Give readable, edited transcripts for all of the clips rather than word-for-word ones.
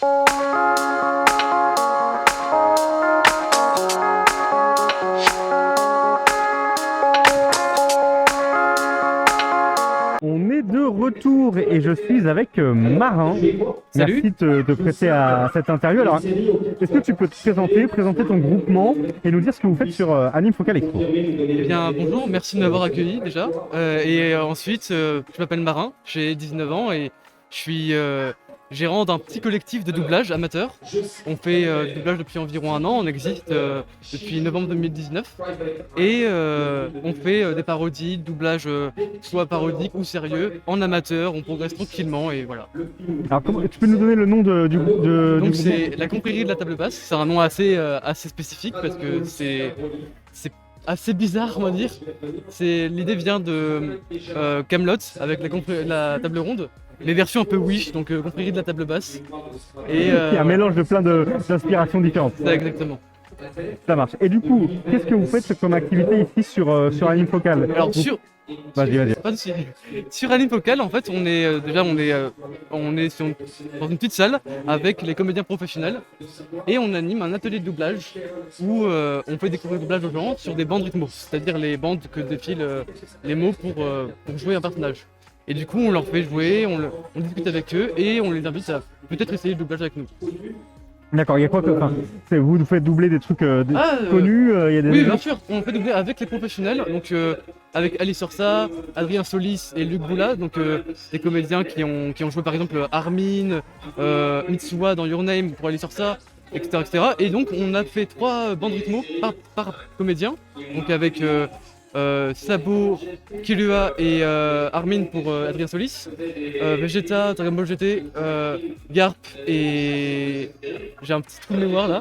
On est de retour et je suis avec Marin. Salut. Merci de te prêter à cette interview. Alors, est-ce que tu peux te présenter ton groupement et nous dire ce que vous faites sur Anime Focal Expo? Eh bien, bonjour, merci de m'avoir accueilli déjà. Ensuite, je m'appelle Marin, j'ai 19 ans et je suis gérant d'un petit collectif de doublage amateur. On fait du doublage depuis environ un an, on existe depuis novembre 2019 et on fait des parodies, de doublage soit parodique ou sérieux, en amateur, on progresse tranquillement et voilà. Alors, tu peux nous donner le nom du Donc groupement? c'est la confrérie de la table basse, c'est un nom assez spécifique parce que c'est assez bizarre on va dire. L'idée vient de Camelot avec la table ronde, les versions un peu Wish, donc confrérie de la table basse. Et Il y a un mélange de plein d'inspirations différentes. ça, exactement. Ça marche. Et du coup, qu'est-ce que vous faites comme activité ici sur Anime Focal? Alors Vas-y. pas de souci. Sur Anime Focal, en fait, on est dans une petite salle avec les comédiens professionnels et on anime un atelier de doublage où on fait découvrir le doublage aux gens sur des bandes rythmos, c'est-à-dire les bandes que défilent les mots pour jouer un personnage. Et du coup, on leur fait jouer, on discute avec eux et on les invite à peut-être essayer le doublage avec nous. D'accord, il y a quoi que. Enfin, vous nous faites doubler des trucs connus, il y a des. Oui, bien sûr, on fait doubler avec les professionnels, donc avec Alice Orsa, Adrien Solis et Luc Boula, donc des comédiens qui ont joué par exemple Armin, Mitsuha dans Your Name pour Alice Orsa, etc. Et donc on a fait 3 bandes rythmos par comédien, donc avec Sabo, Killua et Armin pour Adrien Solis, Vegeta, Dragon Ball GT, Garp et j'ai un petit trou de mémoire là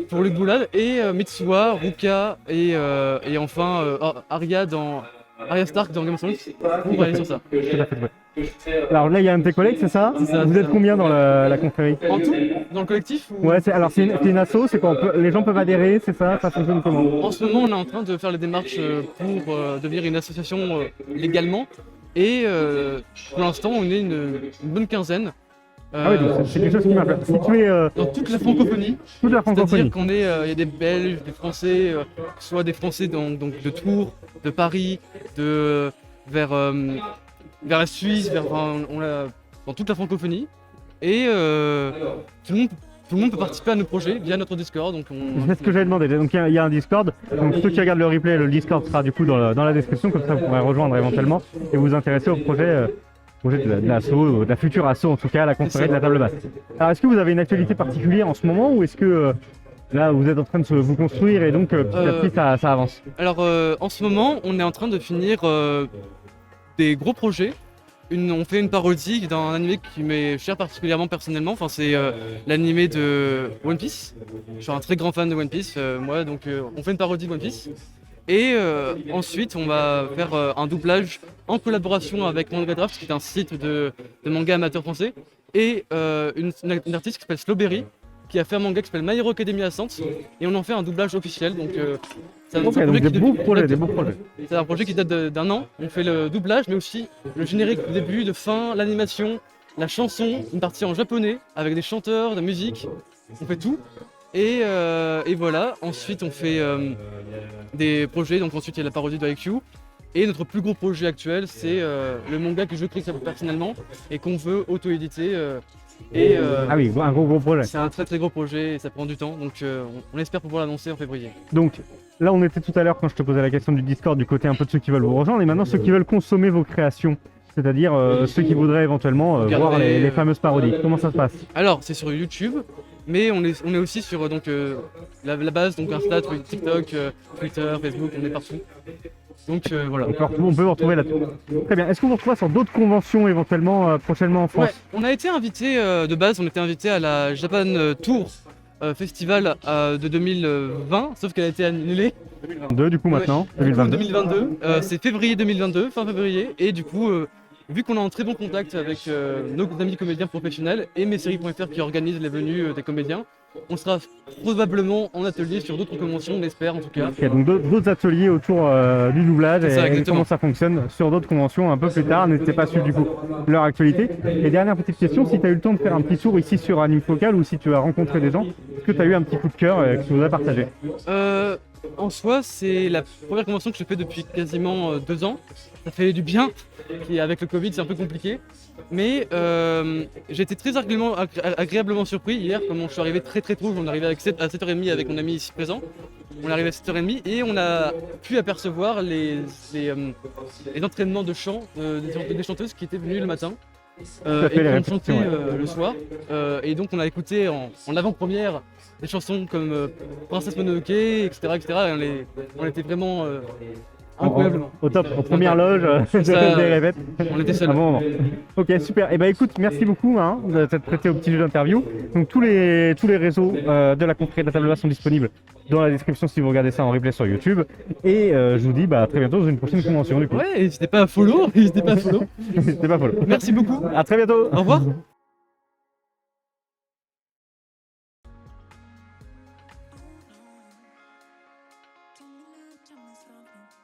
pour Luc Boulad et Mitsuha, Ruka et enfin Arya Stark dans Game of Thrones pour aller sur ça. Tout à fait, ouais. Alors là, il y a un de tes collègues, c'est ça? C'est ça, Vous c'est êtes ça. combien dans la confrérie? En tout, dans le collectif ou... Ouais, c'est une asso, c'est quoi? Les gens peuvent adhérer, c'est ça? Ça fonctionne comment? En ce moment, on est en train de faire les démarches pour devenir une association légalement et pour l'instant, on est une bonne quinzaine. Ah oui, donc c'est quelque chose qui marche. Situé Dans toute la francophonie. toute la C'est-à-dire francophonie. qu'on est, il y a des Belges, des Français, soit des Français donc de Tours, de Paris, vers la Suisse, dans toute la francophonie. Et tout le monde peut participer à nos projets via notre Discord. Donc C'est ce que j'avais demandé. Donc il y a un Discord. Donc ceux qui regardent le replay, le Discord sera du coup dans la description, comme ça vous pourrez rejoindre éventuellement et vous intéresser au projet de l'asso, de la future asso en tout cas, la confrérie de la table basse. Alors est-ce que vous avez une actualité particulière en ce moment ou est-ce que là vous êtes en train de vous construire et donc petit à petit ça avance? Alors en ce moment, on est en train de finir des gros projets. On fait une parodie d'un animé qui m'est cher particulièrement personnellement. Enfin, c'est l'animé de One Piece. Je suis un très grand fan de One Piece, moi, donc on fait une parodie de One Piece. Et ensuite, on va faire un doublage en collaboration avec Manga Draft, qui est un site de manga amateur français, et une artiste qui s'appelle Slowberry, qui a fait un manga qui s'appelle My Hero Academia Ascent, et on en fait un doublage officiel. Donc, c'est un Ok, projet donc qui des beaux depuis- projets, des beaux projets. c'est un projet qui date d'un an. On fait le doublage, mais aussi le générique du début, de fin, l'animation, la chanson, une partie en japonais avec des chanteurs, de musique. On fait tout. Et voilà. Ensuite, on fait des projets. Donc ensuite, il y a la parodie de IQ. Et notre plus gros projet actuel, c'est le manga que je crée personnellement et qu'on veut auto-éditer. Ah oui, un gros projet. C'est un très très gros projet et ça prend du temps. Donc on espère pouvoir l'annoncer en février. Donc là on était tout à l'heure quand je te posais la question du Discord du côté un peu de ceux qui veulent vous rejoindre et maintenant ceux qui veulent consommer vos créations. C'est-à-dire ceux qui voudraient éventuellement Regarder, voir les fameuses parodies. Comment ça se passe? Alors, c'est sur YouTube, mais on est aussi sur la base, donc Insta, TikTok, Twitter, Facebook, on est partout. Donc voilà. On peut vous retrouver là-dessus. Très bien. Est-ce qu'on vous retrouve sur d'autres conventions éventuellement prochainement en France? Ouais, on a été invité de base, on était invité à la Japan Tour Festival de 2020, sauf qu'elle a été annulée. 2022 du coup maintenant. Ouais, 2022. 2022. C'est février 2022, fin février, et du coup, vu qu'on est en très bon contact avec nos amis comédiens professionnels et Messerie.fr qui organise les venues des comédiens, on sera probablement en atelier sur d'autres conventions, on espère en tout cas. Ok, donc d'autres ateliers autour du doublage C'est ça, et exactement. comment ça fonctionne sur d'autres conventions un peu plus tard. N'hésitez pas à suivre du coup leur actualité. Et dernière petite question, si tu as eu le temps de faire un petit tour ici sur Anime Focal ou si tu as rencontré des gens, est-ce que tu as eu un petit coup de cœur que tu nous as partagé? En soi, c'est la première convention que je fais depuis quasiment 2 ans. Ça fait du bien, avec le Covid c'est un peu compliqué. Mais j'ai été très agréablement surpris hier, comme je suis arrivé très très tôt, on est arrivé à 7h30 avec mon ami ici présent. On est arrivé à 7h30 et on a pu apercevoir les entraînements de chant des chanteuses qui étaient venues le matin. Tout à fait, Et les qui ont répétitions, chanté ouais. le soir. Et donc on a écouté en avant-première des chansons comme Princesse Mononoke, etc. etc. Et on était vraiment incroyablement. Au top, en première loge Ça, des répètes. on était Un seuls. bon moment. Ok, super. Et bah écoute, merci beaucoup hein, de t'être prêté au petit jeu d'interview. Donc tous les réseaux de la confrérie de la table basse sont disponibles dans la description si vous regardez ça en replay sur YouTube. Et je vous dis bah, à très bientôt dans une prochaine convention du coup. Ouais, n'hésitez pas à follow, n'hésitez pas à follow. C'était pas follow. Merci beaucoup. À très bientôt. Au revoir.